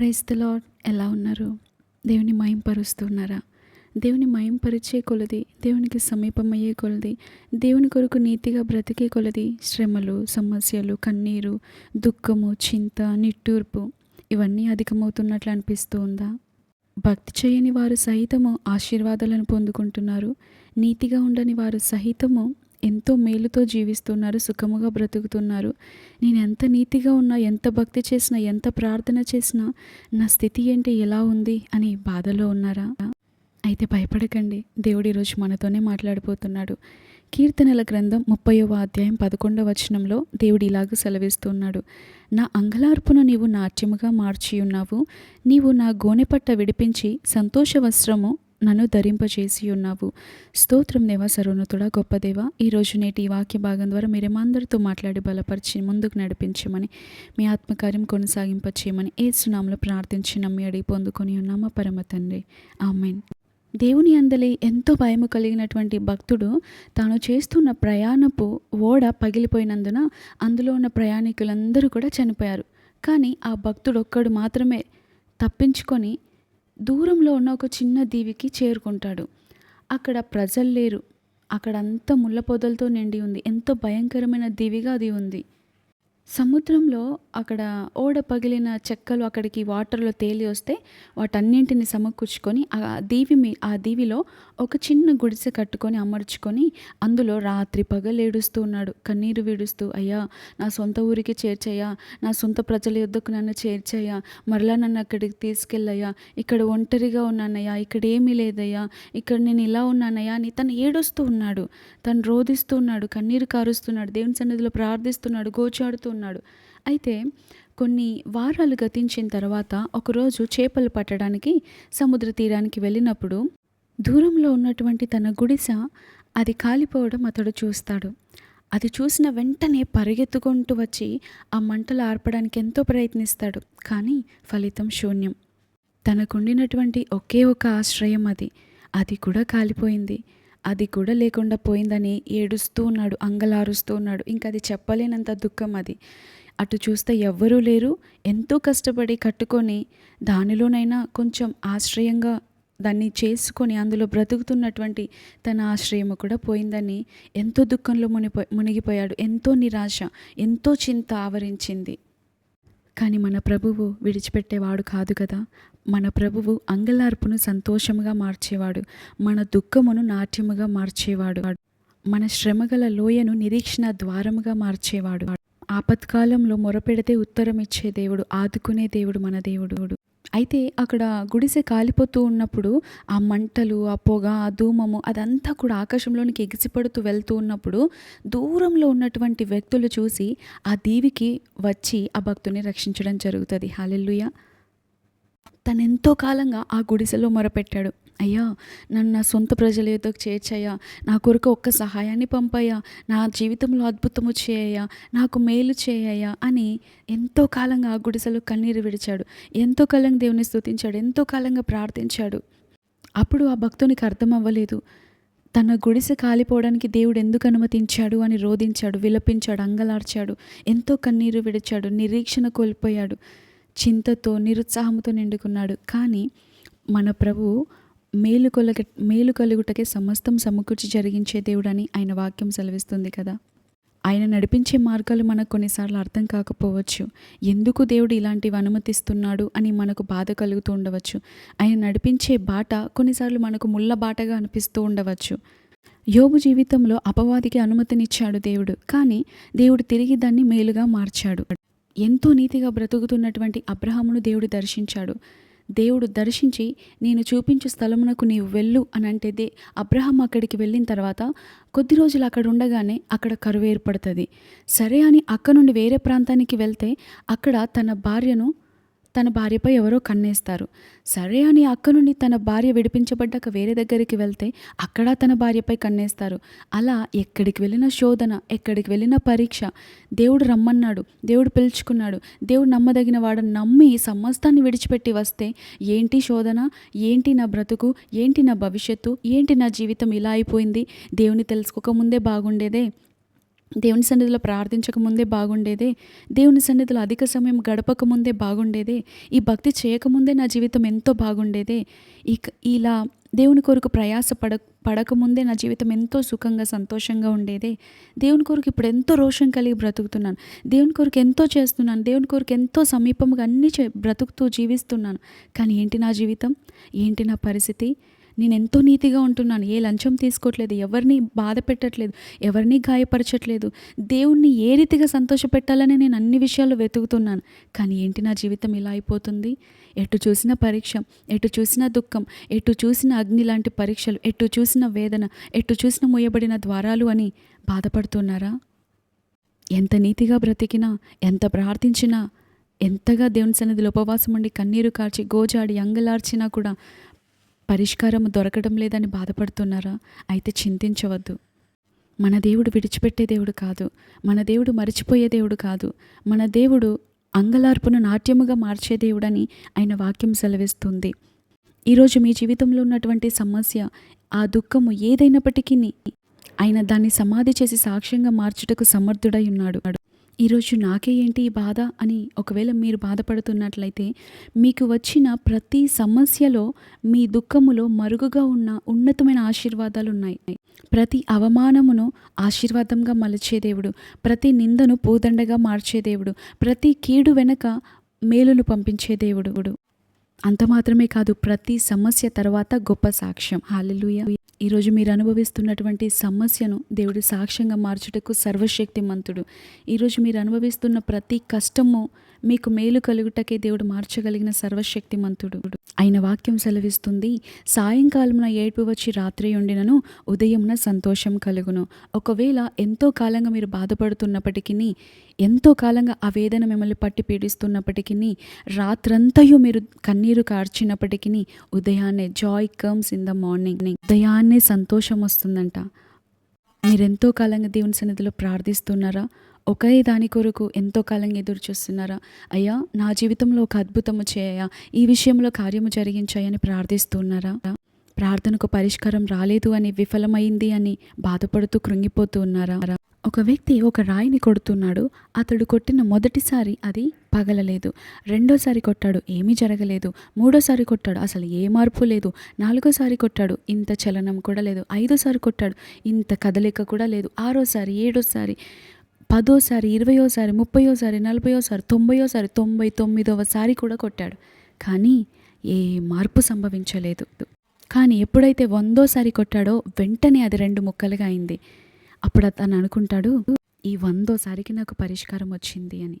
Praise the lord. ఎలా ఉన్నారు? దేవుని మహింపరుస్తున్నారా? దేవుని మహింపరిచే కొలది, దేవునికి సమీపమయ్యే కొలది, దేవుని కొరకు నీతిగా బ్రతికే కొలది శ్రమలు, సమస్యలు, కన్నీరు, దుఃఖము, చింత, నిట్టూర్పు ఇవన్నీ అధికమవుతున్నట్లు అనిపిస్తూ ఉందా? భక్తి చేయని వారు సహితము ఆశీర్వాదాలను పొందుకుంటున్నారు. నీతిగా ఉండని వారు సహితము ఎంతో మేలుతో జీవిస్తున్నారు, సుఖముగా బ్రతుకుతున్నారు. నేను ఎంత నీతిగా ఉన్నా, ఎంత భక్తి చేసినా, ఎంత ప్రార్థన చేసినా నా స్థితి ఏంటి, ఎలా ఉంది అని బాధలో ఉన్నారా? అయితే భయపడకండి, దేవుడు ఈరోజు మనతోనే మాట్లాడిపోతున్నాడు. కీర్తనల గ్రంథం 30వ అధ్యాయం 11వ వచనంలో దేవుడు ఇలాగ సెలవిస్తున్నాడు. నా అంగలార్పును నీవు నాట్యముగా మార్చి ఉన్నావు, నీవు నా గోనెపట్ట విడిపించి సంతోష వస్త్రము నన్ను ధరింపచేసి ఉన్నావు. స్తోత్రం దేవా, సర్వోన్నతుడా, గొప్ప దేవా. ఈరోజు నేటి ఈ వాక్య భాగం ద్వారా మీరేమందరితో మాట్లాడి బలపరిచి ముందుకు నడిపించమని, మీ ఆత్మకార్యం కొనసాగింపచేయమని యేసు నామములో ప్రార్థించి నమ్మి అడిగి పొందుకొని ఉన్నామా పరమ తండ్రి, ఆమేన్. దేవుని అందలి ఎంతో భయము కలిగినటువంటి భక్తుడు తాను చేస్తున్న ప్రయాణపు ఓడ పగిలిపోయినందున అందులో ఉన్న ప్రయాణికులందరూ కూడా చనిపోయారు. కానీ ఆ భక్తుడు ఒక్కడు మాత్రమే తప్పించుకొని దూరంలో ఉన్న ఒక చిన్న దీవికి చేరుకుంటాడు. అక్కడ ప్రజలు లేరు, అక్కడంతా ముళ్ళ పొదలతో నిండి ఉంది. ఎంతో భయంకరమైన దీవిగా అది ఉంది. సముద్రంలో అక్కడ ఓడ పగిలిన చెక్కలు అక్కడికి వాటర్లో తేలి వస్తే వాటన్నింటిని సమకూర్చుకొని ఆ దీవిలో ఒక చిన్న గుడిసె కట్టుకొని అమర్చుకొని అందులో రాత్రి పగలు ఏడుస్తూ ఉన్నాడు, కన్నీరు విడుస్తూ, అయ్యా నా సొంత ఊరికి చేర్చయ్యా, నా సొంత ప్రజల యొద్దకు నన్ను చేర్చయ్యా, మరలా నన్ను అక్కడికి తీసుకెళ్ళయ్యా, ఇక్కడ ఒంటరిగా ఉన్నానయ్యా, ఇక్కడ ఏమీ లేదయ్యా, ఇక్కడ నేను ఇలా ఉన్నానయ్యా అని తను ఏడుస్తూ ఉన్నాడు, తను రోధిస్తూ ఉన్నాడు, కన్నీరు కారుస్తున్నాడు, దేవుని సన్నిధిలో ప్రార్థిస్తున్నాడు, గోచాడుతూ ఉన్నాడు. అయితే కొన్ని వారాలు గతించిన తర్వాత ఒకరోజు చేపలు పట్టడానికి సముద్ర తీరానికి వెళ్ళినప్పుడు దూరంలో ఉన్నటువంటి తన గుడిసె అది కాలిపోవడం అతడు చూస్తాడు. అది చూసిన వెంటనే పరిగెత్తుకుంటూ వచ్చి ఆ మంటలు ఆర్పడానికి ఎంతో ప్రయత్నిస్తాడు. కానీ ఫలితం శూన్యం. తనకుండినటువంటి ఒకే ఒక ఆశ్రయం అది కూడా కాలిపోయింది, అది కూడా లేకుండా పోయిందని ఏడుస్తూ ఉన్నాడు, అంగలారుస్తూ ఉన్నాడు. ఇంకా అది చెప్పలేనంత దుఃఖం అది. అటు చూస్తే ఎవ్వరూ లేరు. ఎంతో కష్టపడి కట్టుకొని దానిలోనైనా కొంచెం ఆశ్రయంగా దాన్ని చేసుకొని అందులో బ్రతుకుతున్నటువంటి తన ఆశ్రయము కూడా పోయిందని ఎంతో దుఃఖంలో మునిగిపోయాడు. ఎంతో నిరాశ, ఎంతో చింత ఆవరించింది. కానీ మన ప్రభువు విడిచిపెట్టేవాడు కాదు కదా. మన ప్రభువు అంగలార్పును సంతోషముగా మార్చేవాడు, మన దుఃఖమును నాట్యముగా మార్చేవాడు, మన శ్రమగల లోయను నిరీక్షణ ద్వారముగా మార్చేవాడు. ఆపత్కాలంలో మొరపెడితే ఉత్తరం ఇచ్చే దేవుడు, ఆదుకునే దేవుడు మన దేవుడు. అయితే అక్కడ గుడిసె కాలిపోతూ ఉన్నప్పుడు ఆ మంటలు, ఆ పొగ, ఆ ధూమము అదంతా కూడా ఆకాశంలోనికి ఎగిసిపడుతూ వెళ్తూ ఉన్నప్పుడు దూరంలో ఉన్నటువంటి వ్యక్తులు చూసి ఆ దీవికి వచ్చి ఆ భక్తుని రక్షించడం జరుగుతుంది. హల్లెలూయా. తనెంతో కాలంగా ఆ గుడిసెలో మొరపెట్టాడు, అయ్యా నన్ను నా సొంత ప్రజల యొద్దకు చేర్చయ్యా, నా కొరకు ఒక్క సహాయాన్ని పంపయ్యా, నా జీవితంలో అద్భుతము చేయయ్యా, నాకు మేలు చేయయ్యా అని ఎంతో కాలంగా ఆ గుడిసెలో కన్నీరు విడిచాడు. ఎంతో కాలంగా దేవుని స్తుతించాడు, ఎంతో కాలంగా ప్రార్థించాడు. అప్పుడు ఆ భక్తునికి అర్థం అవ్వలేదు. తన గుడిసె కాలిపోవడానికి దేవుడు ఎందుకు అనుమతించాడు అని రోధించాడు, విలపించాడు, అంగలార్చాడు, ఎంతో కన్నీరు విడిచాడు, నిరీక్షణ కోల్పోయాడు, చింతతో నిరుత్సాహంతో నిండుకున్నాడు. కానీ మన ప్రభువు మేలు కలుగుటకే సమస్తం సమకూర్చి జరిగించే దేవుడని ఆయన వాక్యం సెలవిస్తుంది కదా. ఆయన నడిపించే మార్గాలు మనకు కొన్నిసార్లు అర్థం కాకపోవచ్చు. ఎందుకు దేవుడు ఇలాంటివి అనుమతిస్తున్నాడు అని మనకు బాధ కలుగుతూ ఉండవచ్చు. ఆయన నడిపించే బాట కొన్నిసార్లు మనకు ముళ్ళ బాటగా అనిపిస్తూ ఉండవచ్చు. యోబు జీవితంలో అపవాదికి అనుమతినిచ్చాడు దేవుడు, కానీ దేవుడు తిరిగి దాన్ని మేలుగా మార్చాడు. ఎంతో నీతిగా బ్రతుకుతున్నటువంటి అబ్రహామును దేవుడు దర్శించాడు. దేవుడు దర్శించి నేను చూపించు స్థలమునకు నీవు వెళ్ళు అని అంటే అబ్రహాం అక్కడికి వెళ్ళిన తర్వాత కొద్ది రోజులు అక్కడ ఉండగానే అక్కడ కరువు ఏర్పడుతుంది. సరే అని అక్కడ నుండి వేరే ప్రాంతానికి వెళ్తే అక్కడ తన భార్యపై ఎవరో కన్నేస్తారు. సరే అని అక్క నుండి తన భార్య విడిపించబడ్డాక వేరే దగ్గరికి వెళ్తే అక్కడ తన భార్యపై కన్నేస్తారు. అలా ఎక్కడికి వెళ్ళిన శోధన, ఎక్కడికి వెళ్ళిన పరీక్ష. దేవుడు రమ్మన్నాడు, దేవుడు పిలుచుకున్నాడు, దేవుడు నమ్మదగిన వాడని నమ్మి సమస్తాన్ని విడిచిపెట్టి వస్తే ఏంటి శోధన, ఏంటి నా బ్రతుకు, ఏంటి నా భవిష్యత్తు, ఏంటి నా జీవితం ఇలా అయిపోయింది, దేవుని తెలుసుకోక ముందే బాగుండేదే, దేవుని సన్నిధిలో ప్రార్థించక ముందే బాగుండేదే, దేవుని సన్నిధిలో అధిక సమయం గడపక ముందే బాగుండేదే, ఈ భక్తి చేయకముందే నా జీవితం ఎంతో బాగుండేదే, ఇలా దేవుని కొరకు ప్రయాస పడకముందే నా జీవితం ఎంతో సుఖంగా సంతోషంగా ఉండేదే, దేవుని కొరకు ఇప్పుడు ఎంతో రోషం కలిగి బ్రతుకుతున్నాను, దేవుని కొరకు ఎంతో చేస్తున్నాను, దేవుని కొరకు ఎంతో సమీపంగా అన్నీ బ్రతుకుతూ జీవిస్తున్నాను. కానీ ఏంటి నా జీవితం, ఏంటి నా పరిస్థితి? నేను ఎంతో నీతిగా ఉంటున్నాను, ఏ లంచం తీసుకోవట్లేదు, ఎవరిని బాధ పెట్టట్లేదు, ఎవరిని గాయపరచట్లేదు, దేవుణ్ణి ఏ రీతిగా సంతోషపెట్టాలని నేను అన్ని విషయాలు వెతుకుతున్నాను. కానీ ఏంటి నా జీవితం ఇలా అయిపోతుంది? ఎటు చూసిన పరీక్ష, ఎటు చూసిన దుఃఖం, ఎటు చూసిన అగ్ని లాంటి పరీక్షలు, ఎటు చూసిన వేదన, ఎటు చూసిన మూయబడిన ద్వారాలు అని బాధపడుతున్నారా? ఎంత నీతిగా బ్రతికినా, ఎంత ప్రార్థించినా, ఎంతగా దేవుని సన్నిధిలో ఉపవాసం ఉండి కన్నీరు కార్చి గోజాడి అంగలార్చినా కూడా పరిష్కారం దొరకడం లేదని బాధపడుతున్నారా? అయితే చింతించవద్దు. మన దేవుడు విడిచిపెట్టే దేవుడు కాదు, మన దేవుడు మరిచిపోయే దేవుడు కాదు, మన దేవుడు అంగలార్పును నాట్యముగా మార్చే దేవుడని ఆయన వాక్యం సెలవిస్తుంది. ఈరోజు మీ జీవితంలో ఉన్నటువంటి సమస్య, ఆ దుఃఖము ఏదైనప్పటికీ ఆయన దాన్ని సమాధి చేసి సాక్ష్యంగా మార్చుటకు సమర్థుడై ఉన్నాడు. ఈరోజు నాకే ఏంటి ఈ బాధ అని ఒకవేళ మీరు బాధపడుతున్నట్లయితే, మీకు వచ్చిన ప్రతి సమస్యలో, మీ దుఃఖములో మరుగుగా ఉన్న ఉన్నతమైన ఆశీర్వాదాలు ఉన్నాయి. ప్రతి అవమానమును ఆశీర్వాదంగా మలచే దేవుడు, ప్రతి నిందను పూదండగా మార్చే దేవుడు, ప్రతి కీడు వెనక మేలును పంపించే దేవుడు. అంత మాత్రమే కాదు, ప్రతి సమస్య తర్వాత గొప్ప సాక్ష్యం. హల్లెలూయా. ఈరోజు మీరు అనుభవిస్తున్నటువంటి సమస్యను దేవుడు సాక్ష్యంగా మార్చుటకు సర్వశక్తిమంతుడు. ఈరోజు మీరు అనుభవిస్తున్న ప్రతి కష్టము మీకు మేలు కలుగుటకే దేవుడు మార్చగలిగిన సర్వశక్తిమంతుడు. ఆయన వాక్యం సెలవిస్తుంది, సాయంకాలమున ఏడ్పు వచ్చి రాత్రి ఉండినను ఉదయమున సంతోషం కలుగును. ఒకవేళ ఎంతో కాలంగా మీరు బాధపడుతున్నప్పటికీ, ఎంతో కాలంగా ఆ వేదన మిమ్మల్ని పట్టి పీడిస్తున్నప్పటికీ, రాత్రంతయు మీరు కన్నీరు కార్చినప్పటికీ, ఉదయాన్నే Joy comes in the morning, ఉదయాన్నే సంతోషం వస్తుందంట. మీరెంతో కాలంగా దేవుని సన్నిధిలో ప్రార్థిస్తున్నారా? ఒకే దాని కొరకు ఎంతో కాలంగా ఎదురు చూస్తున్నారా? అయ్యా, నా జీవితంలో ఒక అద్భుతము చేయా, ఈ విషయంలో కార్యము జరిగించాయని ప్రార్థిస్తున్నారా? ప్రార్థనకు పరిష్కారం రాలేదు అని, విఫలమైంది అని బాధపడుతూ కృంగిపోతూ ఉన్నారా? ఒక వ్యక్తి ఒక రాయిని కొడుతున్నాడు. అతడు కొట్టిన మొదటిసారి అది పగలలేదు, రెండోసారి కొట్టాడు, ఏమీ జరగలేదు, మూడోసారి కొట్టాడు, అసలు ఏ మార్పు లేదు, నాలుగోసారి కొట్టాడు, ఇంత చలనం కూడా లేదు, ఐదోసారి కొట్టాడు, ఇంత కదలిక కూడా లేదు, ఆరోసారి, ఏడోసారి, 10ఓసారి, 20ఓసారి, 30ఓసారి, 40ఓసారి, 90ఓసారి, 99వ కూడా కొట్టాడు. కానీ ఏ మార్పు సంభవించలేదు. కానీ ఎప్పుడైతే 100ఓసారి కొట్టాడో వెంటనే అది 2 ముక్కలుగా అయింది. అప్పుడు అతను అనుకుంటాడు, ఈ 100ఓసారికి నాకు పరిష్కారం వచ్చింది అని.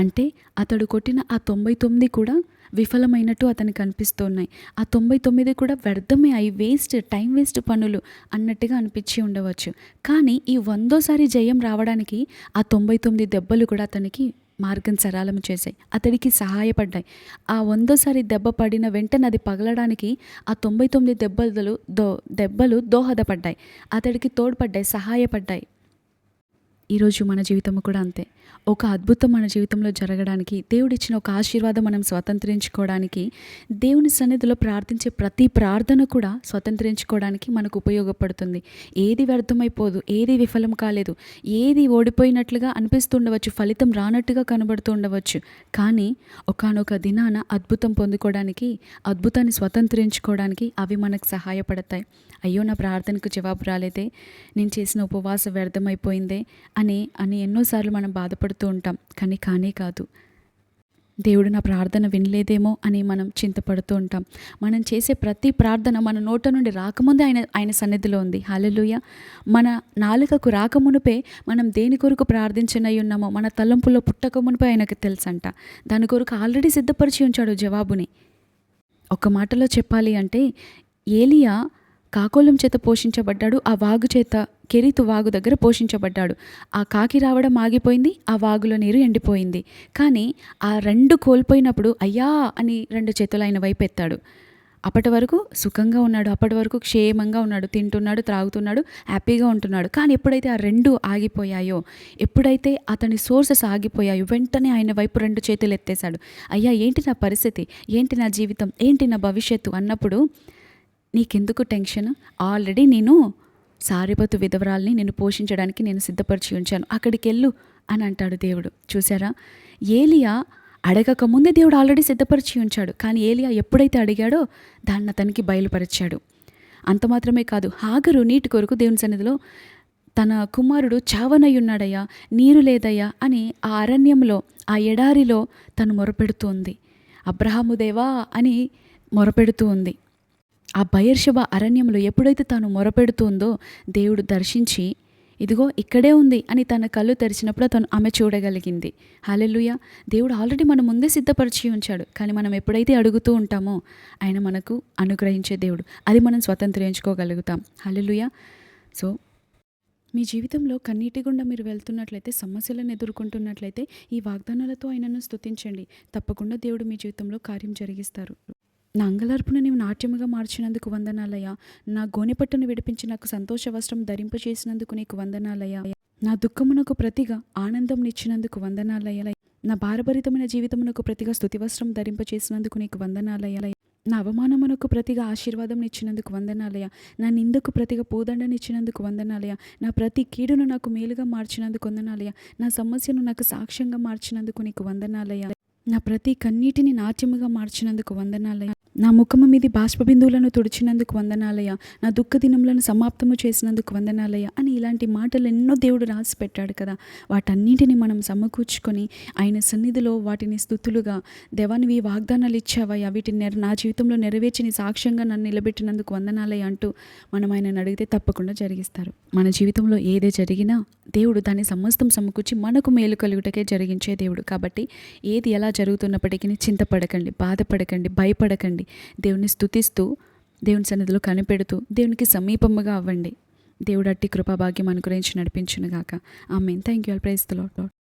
అంటే అతడు కొట్టిన ఆ 99 కూడా విఫలమైనట్టు అతనికి అనిపిస్తున్నాయి. ఆ 99 కూడా వ్యర్థమే, అవి టైం వేస్ట్ పనులు అన్నట్టుగా అనిపించి ఉండవచ్చు. కానీ ఈ 100ఓసారి జయం రావడానికి ఆ 99 దెబ్బలు కూడా అతనికి మార్గం సరళం చేశాయి, అతడికి సహాయపడ్డాయి. ఆ 100ఓసారి దెబ్బ పడిన వెంటనే అది పగలడానికి ఆ 99 దెబ్బలు దోహదపడ్డాయి, అతడికి తోడ్పడ్డాయి, సహాయపడ్డాయి. ఈరోజు మన జీవితం కూడా అంతే. ఒక అద్భుతం మన జీవితంలో జరగడానికి, దేవుడిచ్చిన ఒక ఆశీర్వాదం మనం స్వతంత్రించుకోవడానికి, దేవుని సన్నిధిలో ప్రార్థించే ప్రతి ప్రార్థన కూడా స్వతంత్రించుకోవడానికి మనకు ఉపయోగపడుతుంది. ఏది వ్యర్థమైపోదు, ఏది విఫలం కాలేదు, ఏది ఓడిపోయినట్లుగా అనిపిస్తుండవచ్చు, ఫలితం రానట్టుగా కనబడుతూ ఉండవచ్చు. కానీ ఒకానొక దినాన అద్భుతం పొందుకోవడానికి, అద్భుతాన్ని స్వతంత్రించుకోవడానికి అవి మనకు సహాయపడతాయి. అయ్యో, నా ప్రార్థనకు జవాబు రాలేదే, నేను చేసిన ఉపవాసం వ్యర్థమైపోయిందే అని ఎన్నోసార్లు మనం బాధపడుతూ ఉంటాం. కానీ కానే కాదు, దేవుడు నా ప్రార్థన వినలేదేమో అని మనం చింతపడుతూ ఉంటాం. మనం చేసే ప్రతి ప్రార్థన మన నోట నుండి రాకముందే ఆయన సన్నిధిలో ఉంది. హల్లెలూయా. మన నాలుకకు రాకమునుపే మనం దేని కొరకు ప్రార్థించనై ఉన్నామో, మన తలంపులో పుట్టక మునిపే ఆయనకు తెలుసంట. దాని కొరకు ఆల్రెడీ సిద్ధపరిచి ఉంచాడు జవాబుని. ఒక మాటలో చెప్పాలి అంటే, ఏలియా కాకోలం చేత పోషించబడ్డాడు, ఆ వాగు చేత, కెరీతు వాగు దగ్గర పోషించబడ్డాడు. ఆ కాకి రావడం ఆగిపోయింది, ఆ వాగులో నీరు ఎండిపోయింది. కానీ ఆ 2 కోల్పోయినప్పుడు అయ్యా అని 2 చేతులు ఆయన వైపు ఎత్తాడు. అప్పటి వరకు సుఖంగా ఉన్నాడు, అప్పటి వరకు క్షేమంగా ఉన్నాడు, తింటున్నాడు, త్రాగుతున్నాడు, హ్యాపీగా ఉంటున్నాడు. కానీ ఎప్పుడైతే ఆ 2 ఆగిపోయాయో, ఎప్పుడైతే అతని సోర్సెస్ ఆగిపోయాయో, వెంటనే ఆయన వైపు 2 చేతులు ఎత్తేశాడు. అయ్యా, ఏంటి నా పరిస్థితి, ఏంటి నా జీవితం, ఏంటి నా భవిష్యత్తు అన్నప్పుడు, నీకెందుకు టెన్షన్, ఆల్రెడీ నేను సారెపతు విధవరాల్ని నిన్ను పోషించడానికి నేను సిద్ధపరిచి ఉంచాను, అక్కడికెళ్ళు అని అంటాడు దేవుడు. చూసారా, ఏలియా అడగక ముందే దేవుడు ఆల్రెడీ సిద్ధపరిచి ఉంచాడు. కానీ ఏలియా ఎప్పుడైతే అడిగాడో దాన్ని అతనికి బయలుపరిచాడు. అంత మాత్రమే కాదు, హాగరు నీటి కొరకు దేవుని సన్నిధిలో తన కుమారుడు చావనయ్యున్నాడయ్యా, నీరు లేదయ్యా అని ఆ అరణ్యంలో, ఆ ఎడారిలో తను మొరపెడుతూ అబ్రహాము దేవా అని మొరపెడుతూ ఉంది. ఆ బయర్షెబా అరణ్యంలో ఎప్పుడైతే తాను మొరపెడుతుందో దేవుడు దర్శించి, ఇదిగో ఇక్కడే ఉంది అని తన కళ్ళు తెరిచినప్పుడు తను ఆమె చూడగలిగింది. హల్లెలూయా. దేవుడు ఆల్రెడీ మన ముందే సిద్ధపరిచి ఉంచాడు. కానీ మనం ఎప్పుడైతే అడుగుతూ ఉంటామో ఆయన మనకు అనుగ్రహించే దేవుడు, అది మనం స్వతంత్రించుకోగలుగుతాం. హల్లెలూయా. సో మీ జీవితంలో కన్నీటి గుండా మీరు వెళ్తున్నట్లయితే, సమస్యలను ఎదుర్కొంటున్నట్లయితే ఈ వాగ్దానాలతో ఆయనను స్తుతించండి. తప్పకుండా దేవుడు మీ జీవితంలో కార్యం జరిగిస్తారు. నా అంగలార్పును నీవు నాట్యముగా మార్చినందుకు వందనాలయ్యా. నా గోనెపట్టును విడిపించి నాకు సంతోష వస్త్రం ధరింపచేసినందుకు నీకు వందనాలయ్యా. నా దుఃఖమునకు ప్రతిగా ఆనందం నిచ్చినందుకు వందనాలయ్యా. నా భారభరితమైన జీవితమునకు ప్రతిగా స్తుతి వస్త్రం ధరింపచేసినందుకు నీకు వందనాలయ్యా. నా అవమానమునకు ప్రతిగా ఆశీర్వాదం ఇచ్చినందుకు వందనాలయ్యా. నా నిందకు ప్రతిగా పూదండనిచ్చినందుకు వందనాలయ్యా. నా ప్రతి కీడును నాకు మేలుగా మార్చినందుకు వందనాలయ్యా. నా సమస్యను నాకు సాక్ష్యంగా మార్చినందుకు నీకు వందనాలయ్యా. నా ప్రతి కన్నీటిని నాట్యముగా మార్చినందుకు వందనాలయ్యా. నా ముఖము మీది బాష్పబిందువులను తుడిచినందుకు వందనాలయ్యా. నా దుఃఖ దినములను సమాప్తము చేసినందుకు వందనాలయ్యా అని ఇలాంటి మాటలు ఎన్నో దేవుడు రాసి పెట్టాడు కదా. వాటన్నిటిని మనం సమకూర్చుకొని ఆయన సన్నిధిలో వాటిని స్తుతులుగా, దేవానివి వాగ్దానాలు ఇచ్చావయ్యా, వీటిని నా జీవితంలో నెరవేర్చి నీ సాక్ష్యంగా నన్ను నిలబెట్టినందుకు వందనాలయ్యా అంటూ మనం ఆయనను అడిగితే తప్పకుండా జరిగిస్తారు. మన జీవితంలో ఏదే జరిగినా దేవుడు దాన్ని సమస్తం సమకూర్చి మనకు మేలు కలుగుటకే జరిగించే దేవుడు. కాబట్టి ఏది ఎలా జరుగుతున్నప్పటికీ చింతపడకండి, బాధపడకండి, భయపడకండి. దేవుని స్తుతిస్తూ, దేవుని సన్నిధిలో కనిపెడుతూ, దేవునికి సమీపముగా అవ్వండి. దేవుడు అట్టి కృపాభాగ్యం అనుగ్రహించి నడిపించునుగాక. Amen. Thank you all. Praise the lord.